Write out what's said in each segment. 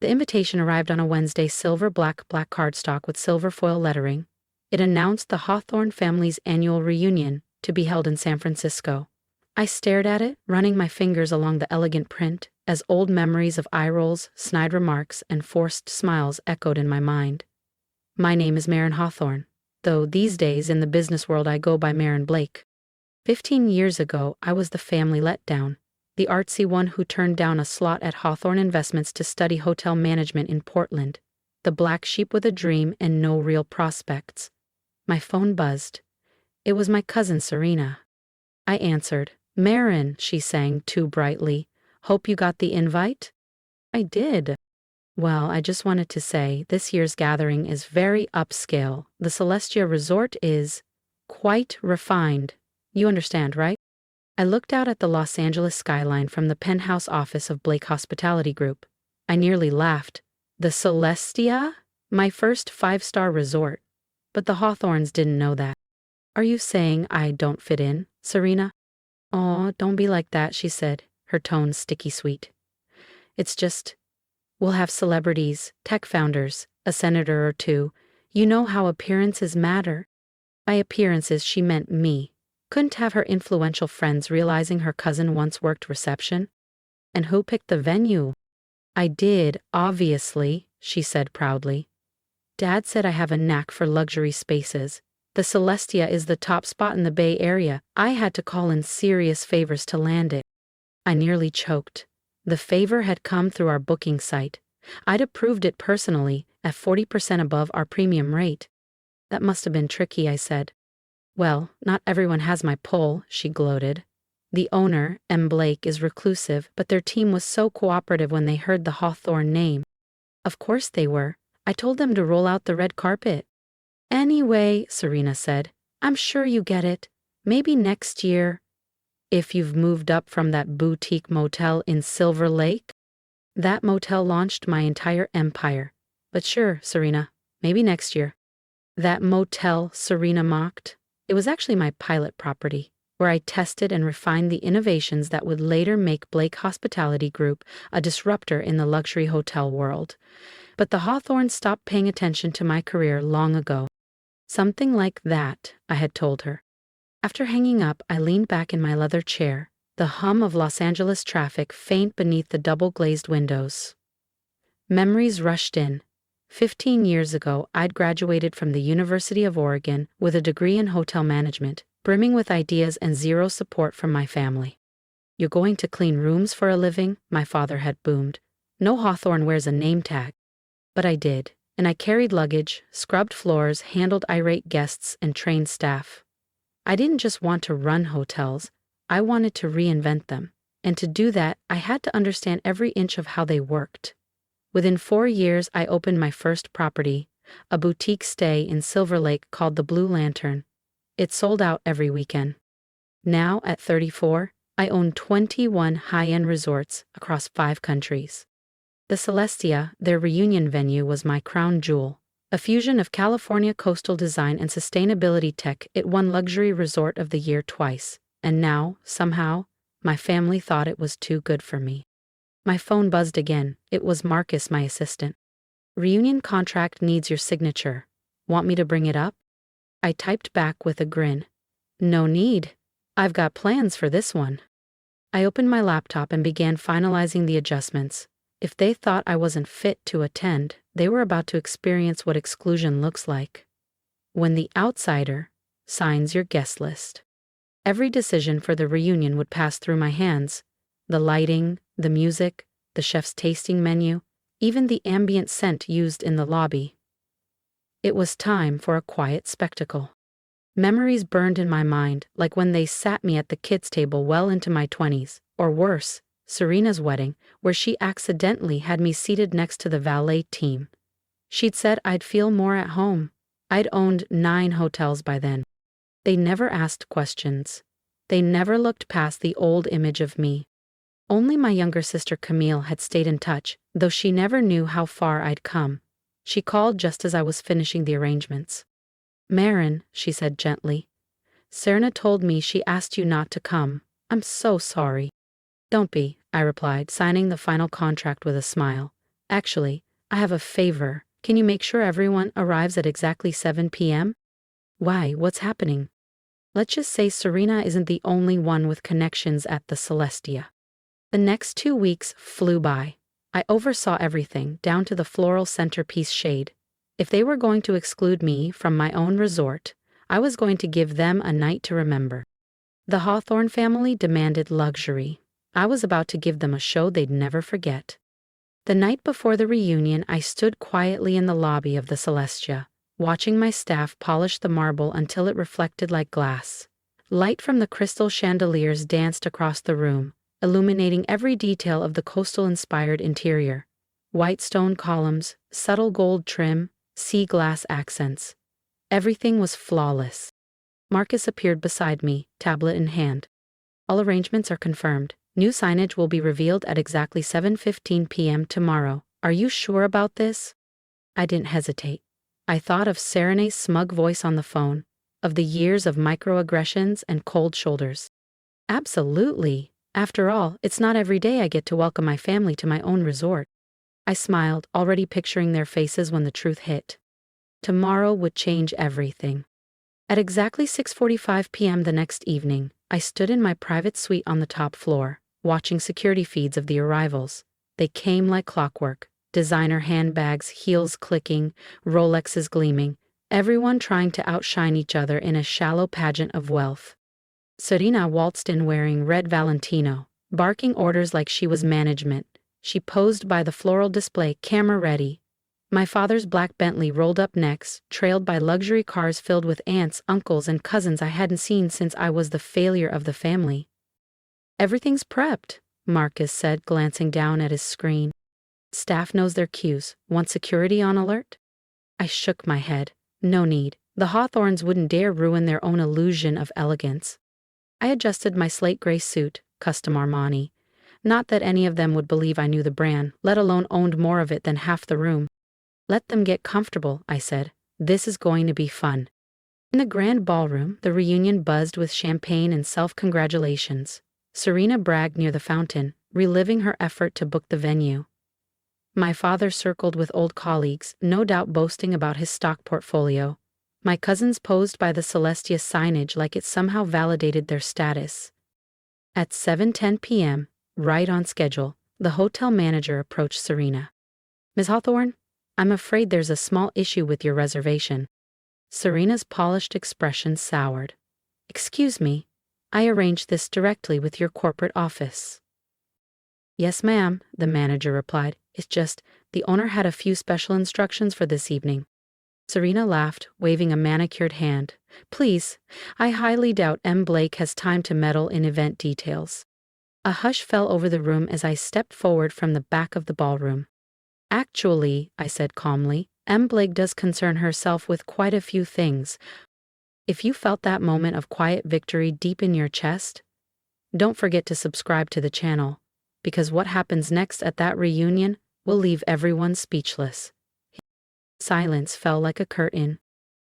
The invitation arrived on a Wednesday, black cardstock with silver foil lettering. It announced the Hawthorne family's annual reunion, to be held in San Francisco. I stared at it, running my fingers along the elegant print, as old memories of eye rolls, snide remarks, and forced smiles echoed in my mind. My name is Maren Hawthorne, though these days in the business world I go by Maren Blake. 15 years ago, I was the family letdown, the artsy one who turned down a slot at Hawthorne Investments to study hotel management in Portland, the black sheep with a dream and no real prospects. My phone buzzed. It was my cousin Serena. I answered. "Maren," she sang too brightly. "Hope you got the invite?" I did. "Well, I just wanted to say this year's gathering is very upscale. The Celestia Resort is quite refined. You understand, right?" I looked out at the Los Angeles skyline from the penthouse office of Blake Hospitality Group. I nearly laughed. The Celestia? My first 5-star resort. But the Hawthorns didn't know that. "Are you saying I don't fit in, Serena?" "Aw, don't be like that," she said, her tone sticky sweet. "It's just, we'll have celebrities, tech founders, a senator or two. You know how appearances matter." By appearances, she meant me. Couldn't have her influential friends realizing her cousin once worked reception? "And who picked the venue?" "I did, obviously," she said proudly. "Dad said I have a knack for luxury spaces. The Celestia is the top spot in the Bay Area. I had to call in serious favors to land it." I nearly choked. The favor had come through our booking site. I'd approved it personally, at 40% above our premium rate. "That must have been tricky," I said. "Well, not everyone has my pull," she gloated. "The owner, M. Blake, is reclusive, but their team was so cooperative when they heard the Hawthorne name." "Of course they were. I told them to roll out the red carpet." "Anyway," Serena said, "I'm sure you get it. Maybe next year, if you've moved up from that boutique motel in Silver Lake." That motel launched my entire empire. "But sure, Serena, maybe next year." "That motel," Serena mocked. "It was actually my pilot property, where I tested and refined the innovations that would later make Blake Hospitality Group a disruptor in the luxury hotel world. But the Hawthorns stopped paying attention to my career long ago." "Something like that," I had told her. After hanging up, I leaned back in my leather chair, the hum of Los Angeles traffic faint beneath the double-glazed windows. Memories rushed in. 15 years ago, I'd graduated from the University of Oregon with a degree in hotel management, brimming with ideas and zero support from my family. "You're going to clean rooms for a living?" my father had boomed. "No Hawthorne wears a name tag." But I did. And I carried luggage, scrubbed floors, handled irate guests, and trained staff. I didn't just want to run hotels, I wanted to reinvent them. And to do that, I had to understand every inch of how they worked. Within 4 years, I opened my first property, a boutique stay in Silver Lake called the Blue Lantern. It sold out every weekend. Now, at 34, I own 21 high-end resorts across 5 countries. The Celestia, their reunion venue, was my crown jewel. A fusion of California coastal design and sustainability tech, it won Luxury Resort of the Year twice. And now, somehow, my family thought it was too good for me. My phone buzzed again. It was Marcus, my assistant. "Reunion contract needs your signature. Want me to bring it up?" I typed back with a grin. "No need. I've got plans for this one." I opened my laptop and began finalizing the adjustments. If they thought I wasn't fit to attend, they were about to experience what exclusion looks like. When the outsider signs your guest list. Every decision for the reunion would pass through my hands. The lighting, the music, the chef's tasting menu, even the ambient scent used in the lobby. It was time for a quiet spectacle. Memories burned in my mind, like when they sat me at the kids' table well into my 20s, or worse, Serena's wedding, where she accidentally had me seated next to the valet team. She'd said I'd feel more at home. I'd owned 9 hotels by then. They never asked questions. They never looked past the old image of me. Only my younger sister Camille had stayed in touch, though she never knew how far I'd come. She called just as I was finishing the arrangements. "Maren," she said gently, "Serena told me she asked you not to come. I'm so sorry." "Don't be," I replied, signing the final contract with a smile. Actually, I have a favor. Can you make sure everyone arrives at exactly 7 p.m.? Why, what's happening? Let's just say Serena isn't the only one with connections at the Celestia. The next 2 weeks flew by. I oversaw everything, down to the floral centerpiece shade. If they were going to exclude me from my own resort, I was going to give them a night to remember. The Hawthorne family demanded luxury. I was about to give them a show they'd never forget. The night before the reunion, I stood quietly in the lobby of the Celestia, watching my staff polish the marble until it reflected like glass. Light from the crystal chandeliers danced across the room, illuminating every detail of the coastal-inspired interior. White stone columns, subtle gold trim, sea glass accents. Everything was flawless. Marcus appeared beside me, tablet in hand. All arrangements are confirmed. New signage will be revealed at exactly 7:15 p.m. tomorrow. Are you sure about this? I didn't hesitate. I thought of Serena's smug voice on the phone, of the years of microaggressions and cold shoulders. Absolutely. After all, it's not every day I get to welcome my family to my own resort. I smiled, already picturing their faces when the truth hit. Tomorrow would change everything. At exactly 6:45 p.m. the next evening, I stood in my private suite on the top floor, watching security feeds of the arrivals. They came like clockwork, designer handbags, heels clicking, Rolexes gleaming, everyone trying to outshine each other in a shallow pageant of wealth. Serena waltzed in wearing red Valentino, barking orders like she was management. She posed by the floral display, camera ready. My father's black Bentley rolled up next, trailed by luxury cars filled with aunts, uncles, and cousins I hadn't seen since I was the failure of the family. Everything's prepped, Marcus said, glancing down at his screen. Staff knows their cues. Want security on alert? I shook my head. No need. The Hawthorns wouldn't dare ruin their own illusion of elegance. I adjusted my slate gray suit, custom Armani. Not that any of them would believe I knew the brand, let alone owned more of it than half the room. Let them get comfortable, I said. This is going to be fun. In the grand ballroom, the reunion buzzed with champagne and self-congratulations. Serena bragged near the fountain, reliving her effort to book the venue. My father circled with old colleagues, no doubt boasting about his stock portfolio. My cousins posed by the Celestia signage like it somehow validated their status. At 7:10 p.m., right on schedule, the hotel manager approached Serena. Ms. Hawthorne, I'm afraid there's a small issue with your reservation. Serena's polished expression soured. Excuse me, I arranged this directly with your corporate office. Yes, ma'am, the manager replied. It's just, the owner had a few special instructions for this evening. Serena laughed, waving a manicured hand. Please, I highly doubt M. Blake has time to meddle in event details. A hush fell over the room as I stepped forward from the back of the ballroom. Actually, I said calmly, M. Blake does concern herself with quite a few things. If you felt that moment of quiet victory deep in your chest, don't forget to subscribe to the channel, because what happens next at that reunion will leave everyone speechless. Silence fell like a curtain.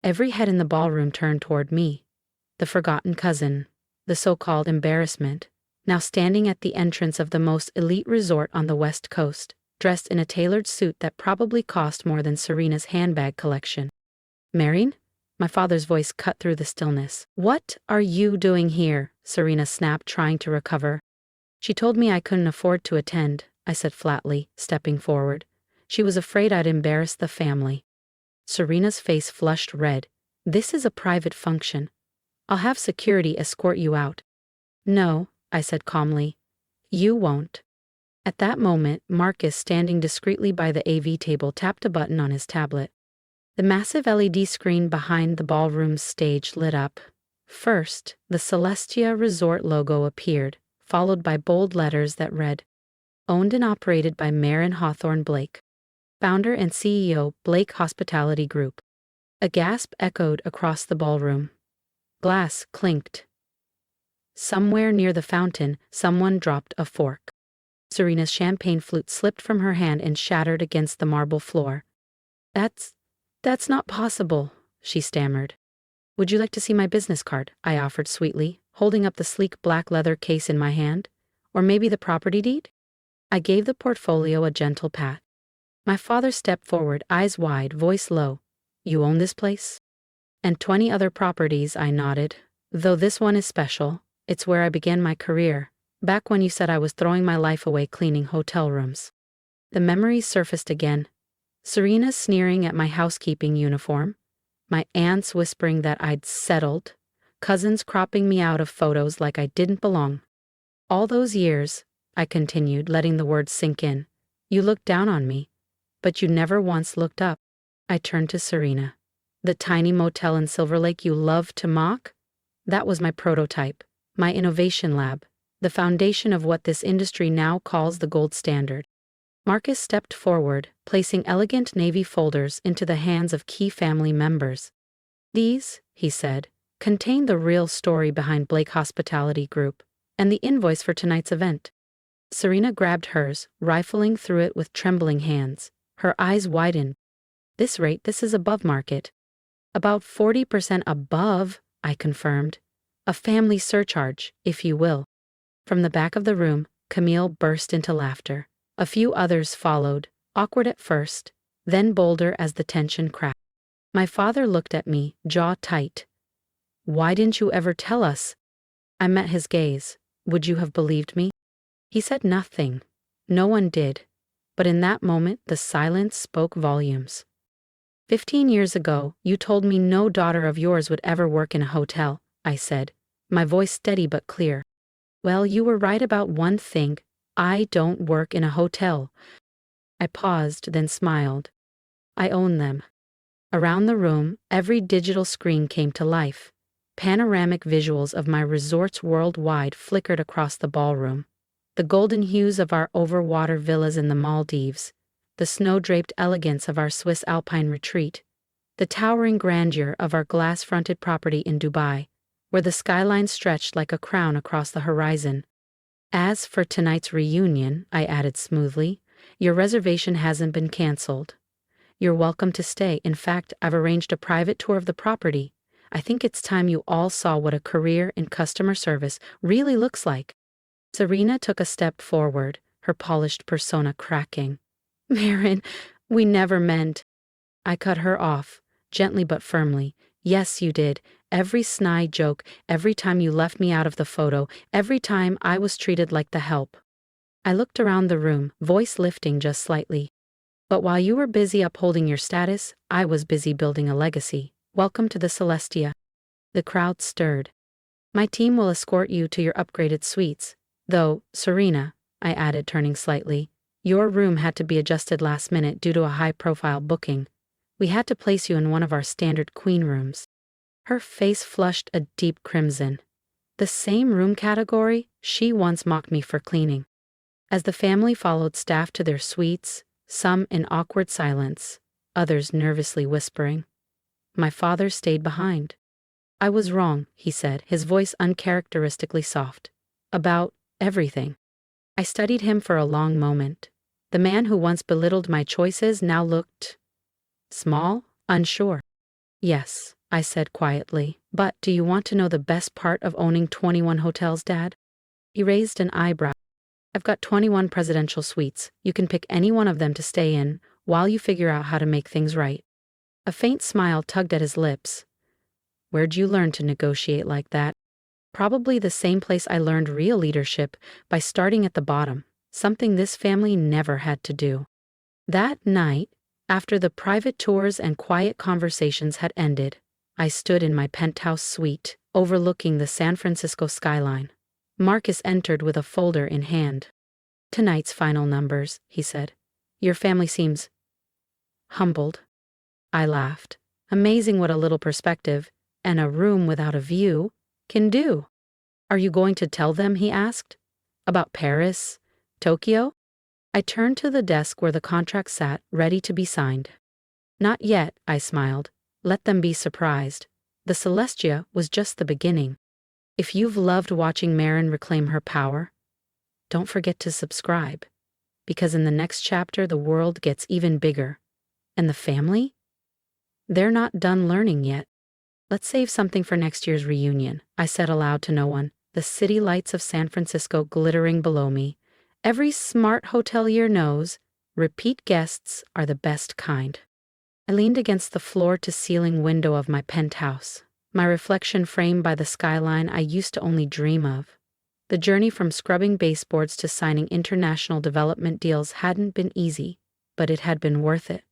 Every head in the ballroom turned toward me. The forgotten cousin, the so-called embarrassment, now standing at the entrance of the most elite resort on the West Coast, dressed in a tailored suit that probably cost more than Serena's handbag collection. Maren? My father's voice cut through the stillness. What are you doing here? Serena snapped, trying to recover. She told me I couldn't afford to attend, I said flatly, stepping forward. She was afraid I'd embarrass the family. Serena's face flushed red. This is a private function. I'll have security escort you out. No, I said calmly. You won't. At that moment, Marcus, standing discreetly by the AV table, tapped a button on his tablet. The massive LED screen behind the ballroom's stage lit up. First, the Celestia Resort logo appeared, followed by bold letters that read, Owned and operated by Maren Hawthorne Blake, founder and CEO, Blake Hospitality Group. A gasp echoed across the ballroom. Glass clinked. Somewhere near the fountain, someone dropped a fork. Serena's champagne flute slipped from her hand and shattered against the marble floor. That's not possible, she stammered. Would you like to see my business card? I offered sweetly, holding up the sleek black leather case in my hand. Or maybe the property deed? I gave the portfolio a gentle pat. My father stepped forward, eyes wide, voice low. You own this place? And 20 other properties, I nodded. Though this one is special, it's where I began my career, back when you said I was throwing my life away cleaning hotel rooms. The memories surfaced again. Serena sneering at my housekeeping uniform, my aunts whispering that I'd settled, cousins cropping me out of photos like I didn't belong. All those years, I continued, letting the words sink in, you looked down on me, but you never once looked up. I turned to Serena. The tiny motel in Silver Lake you loved to mock? That was my prototype, my innovation lab, the foundation of what this industry now calls the gold standard. Marcus stepped forward, placing elegant navy folders into the hands of key family members. These, he said, contain the real story behind Blake Hospitality Group and the invoice for tonight's event. Serena grabbed hers, rifling through it with trembling hands. Her eyes widened. This is above market. About 40% above, I confirmed. A family surcharge, if you will. From the back of the room, Camille burst into laughter. A few others followed, awkward at first, then bolder as the tension cracked. My father looked at me, jaw tight. Why didn't you ever tell us? I met his gaze. Would you have believed me? He said nothing. No one did. But in that moment, the silence spoke volumes. 15 years ago, you told me no daughter of yours would ever work in a hotel, I said, my voice steady but clear. Well, you were right about one thing. I don't work in a hotel. I paused, then smiled. I own them. Around the room, every digital screen came to life. Panoramic visuals of my resorts worldwide flickered across the ballroom. The golden hues of our overwater villas in the Maldives, the snow-draped elegance of our Swiss alpine retreat, the towering grandeur of our glass-fronted property in Dubai, where the skyline stretched like a crown across the horizon. As for tonight's reunion, I added smoothly, your reservation hasn't been canceled. You're welcome to stay. In fact, I've arranged a private tour of the property. I think it's time you all saw what a career in customer service really looks like. Serena took a step forward, her polished persona cracking. Maren, we never meant. I cut her off, gently but firmly. Yes, you did. Every snide joke, every time you left me out of the photo, every time I was treated like the help. I looked around the room, voice lifting just slightly. But while you were busy upholding your status, I was busy building a legacy. Welcome to the Celestia. The crowd stirred. My team will escort you to your upgraded suites. Though, Serena, I added, turning slightly, your room had to be adjusted last minute due to a high-profile booking. We had to place you in one of our standard queen rooms. Her face flushed a deep crimson. The same room category she once mocked me for cleaning. As the family followed staff to their suites, some in awkward silence, others nervously whispering, my father stayed behind. I was wrong, he said, his voice uncharacteristically soft. About everything. I studied him for a long moment. The man who once belittled my choices now looked small, unsure. Yes, I said quietly, but do you want to know the best part of owning 21 hotels, Dad? He raised an eyebrow. I've got 21 presidential suites. You can pick any one of them to stay in while you figure out how to make things right. A faint smile tugged at his lips. Where'd you learn to negotiate like that? Probably the same place I learned real leadership, by starting at the bottom, something this family never had to do. That night, after the private tours and quiet conversations had ended, I stood in my penthouse suite, overlooking the San Francisco skyline. Marcus entered with a folder in hand. Tonight's final numbers, he said. Your family seems humbled. I laughed. Amazing what a little perspective, and a room without a view, can do. Are you going to tell them, he asked, about Paris, Tokyo? I turned to the desk where the contract sat, ready to be signed. Not yet, I smiled. Let them be surprised. The Celestia was just the beginning. If you've loved watching Maren reclaim her power, don't forget to subscribe, because in the next chapter the world gets even bigger. And the family? They're not done learning yet. Let's save something for next year's reunion, I said aloud to no one, the city lights of San Francisco glittering below me. Every smart hotelier knows Repeat guests are the best kind. I leaned against the floor-to-ceiling window of my penthouse, my reflection framed by the skyline I used to only dream of. The journey from scrubbing baseboards to signing international development deals hadn't been easy, but it had been worth it.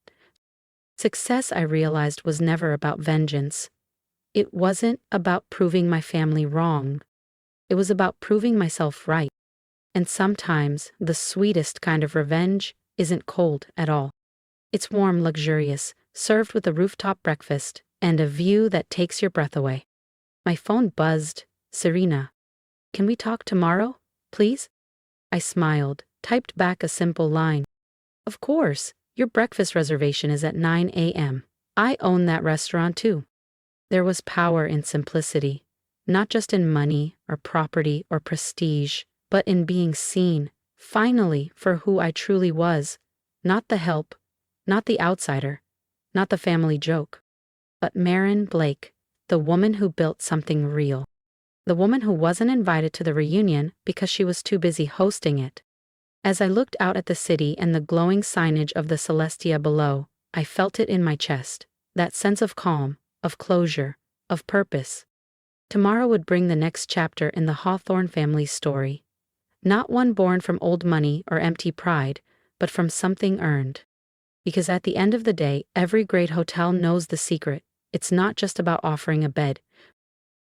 Success, I realized, was never about vengeance. It wasn't about proving my family wrong. It was about proving myself right. And sometimes the sweetest kind of revenge isn't cold at all. It's warm, luxurious, served with a rooftop breakfast and a view that takes your breath away. My phone buzzed. Serena. Can we talk tomorrow, please? I smiled, typed back a simple line. Of course, your breakfast reservation is at 9 a.m. I own that restaurant too. There was power in simplicity, not just in money or property or prestige, but in being seen, finally, for who I truly was. Not the help, not the outsider, not the family joke, but Maren Blake, the woman who built something real. The woman who wasn't invited to the reunion because she was too busy hosting it. As I looked out at the city and the glowing signage of the Celestia below, I felt it in my chest, that sense of calm, of closure, of purpose. Tomorrow would bring the next chapter in the Hawthorne family's story. Not one born from old money or empty pride, but from something earned. Because at the end of the day, every great hotel knows the secret. It's not just about offering a bed.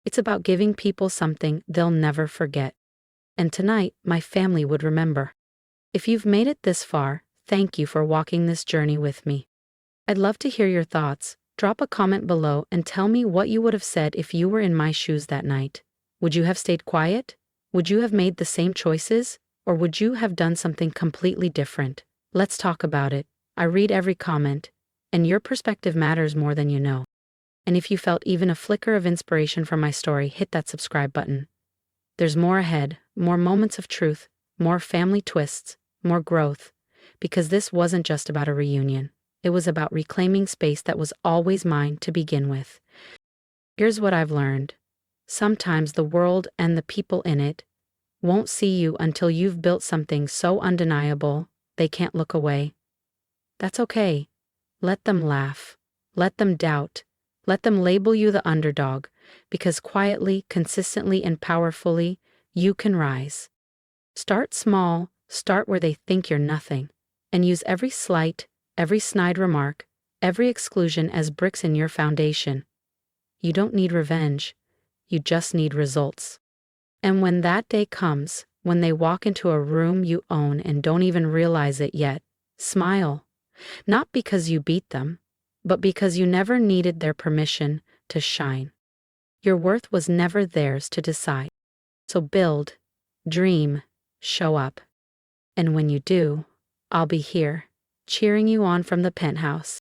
It's about giving people something they'll never forget. And tonight, my family would remember. If you've made it this far, thank you for walking this journey with me. I'd love to hear your thoughts. Drop a comment below and tell me what you would have said if you were in my shoes that night. Would you have stayed quiet? Would you have made the same choices? Or would you have done something completely different? Let's talk about it. I read every comment, and your perspective matters more than you know. And if you felt even a flicker of inspiration from my story, hit that subscribe button. There's more ahead, more moments of truth, more family twists, more growth, because this wasn't just about a reunion. It was about reclaiming space that was always mine to begin with. Here's what I've learned. Sometimes the world and the people in it won't see you until you've built something so undeniable they can't look away. That's okay. Let them laugh. Let them doubt. Let them label you the underdog, because quietly, consistently, and powerfully, you can rise. Start small, start where they think you're nothing, and use every slight, every snide remark, every exclusion as bricks in your foundation. You don't need revenge. You just need results. And when that day comes, when they walk into a room you own and don't even realize it yet, smile. Not because you beat them, but because you never needed their permission to shine. Your worth was never theirs to decide. So build, dream, show up. And when you do, I'll be here, cheering you on from the penthouse.